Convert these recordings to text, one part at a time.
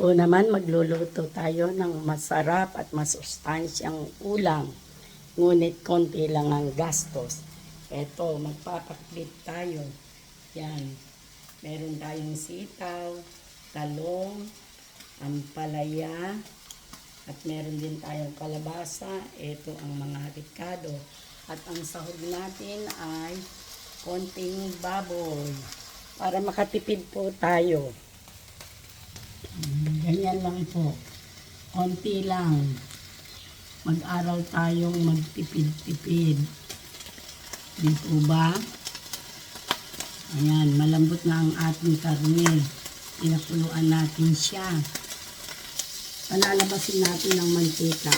po naman magluluto tayo ng masarap at masustansyang ulam. Ngunit konti lang ang gastos. Eto, magpapaklit tayo. Yan. Meron tayong sitaw, talong, ampalaya, at meron din tayong kalabasa. Ito ang mga ricado. At ang sahog natin ay konting baboy. Para makatipid po tayo. Ganyan lang po. Konti lang. Mag-aral tayong magtipid-tipid. Di po ba? Ayan, malambot na ang ating karne. Pinakuluan natin siya. Palalabasin natin ng mantika.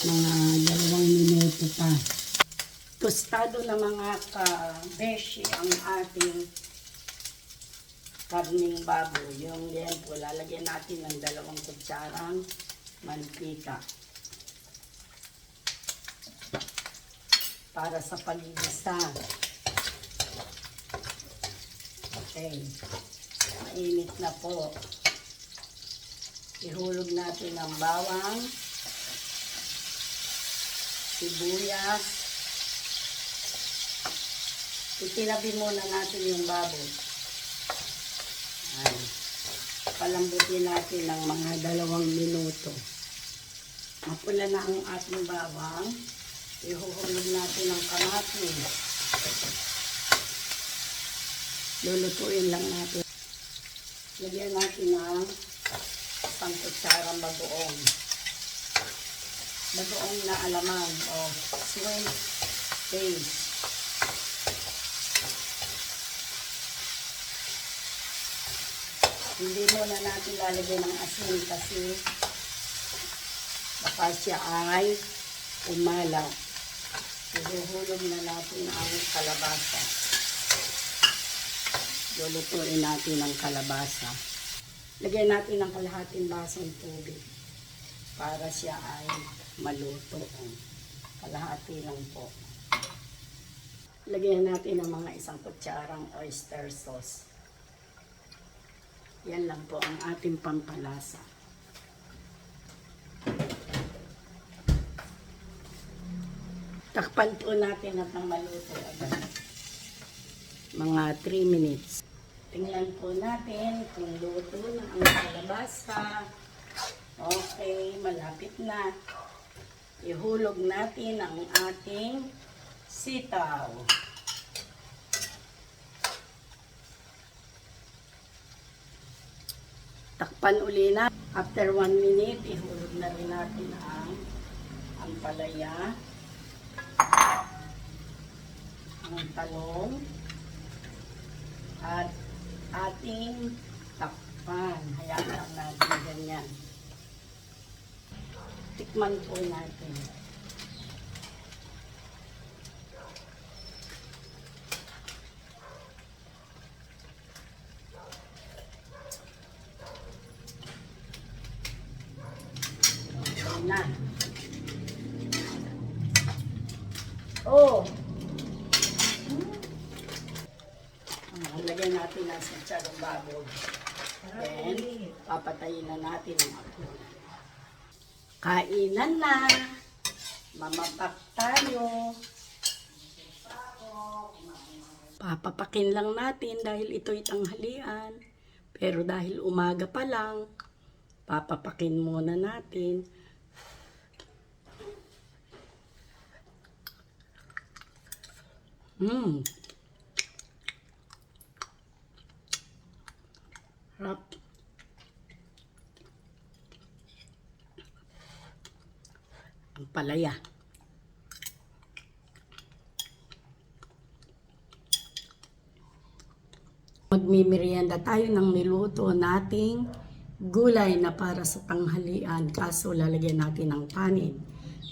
Mga 2 minuto pa. Tostado na mga ka-beshi ang ating karning baboy. Yung yan po, lalagyan natin ng 2 kutsarang mantika. Para sa paggisa. Okay. Mainit na po. Ihulog natin ang bawang, sibuyas. Itinabi muna natin yung baboy. Ay, palambutin natin ng mga 2 minuto. Mapula na ang ating bawang. Ihuhulog natin ang kamatis. Lulutuin lang natin. Lagyan natin ng 1 kutsarang bagoong. Bagoong na alamang o sweet paste. Hindi muna natin lalagyan ng asin kasi baka siya ay umalaw. Ihuhulog na natin ang kalabasa. Lulutuin natin ang kalabasa. Lagyan natin ng kalahating basong tubig para siya ay maluto. Kalahati lang po. Lagyan natin ng mga 1 kutsarang oyster sauce. Yan lang po ang ating pampalasa. Takpan po natin at nang maluto agad. Mga 3 minutes. Tingnan po natin kung luto na ang kalabasa. Okay, malapit na. Ihulog natin ang ating sitaw. Takpan uli na. After 1 minute, ihulog na rin natin ang ampalaya, ang talong, at ating takpan. Hayaan lang natin ganyan. Tikman po natin. Na. Oh. Lagyan natin ang sitsarong baboy. Then, papatayin na natin ang ako. Kainan na. Mamapak tayo. Papapakin lang natin dahil ito'y tanghalian. Pero dahil umaga pa lang, papapakin muna natin. Harap. Ang palaya. Magmimerienda tayo ng niluto nating gulay na para sa tanghalian. Kaso lalagyan natin ng kanin.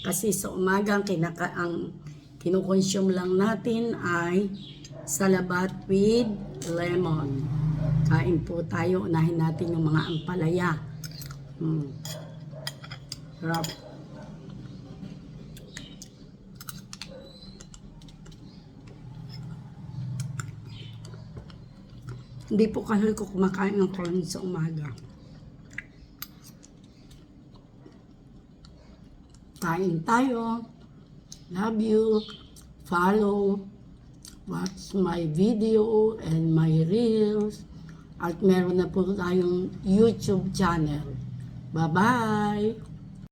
Kasi sa umaga ang kinukonsume lang natin ay salabat with lemon. Kain po tayo. Unahin natin yung mga ampalaya. Sarap. Hindi po kasi ko kumakain ng kanin sa umaga. Kain tayo. Love you. Follow. Watch my video and my reels. At meron na po tayong YouTube channel. Bye-bye!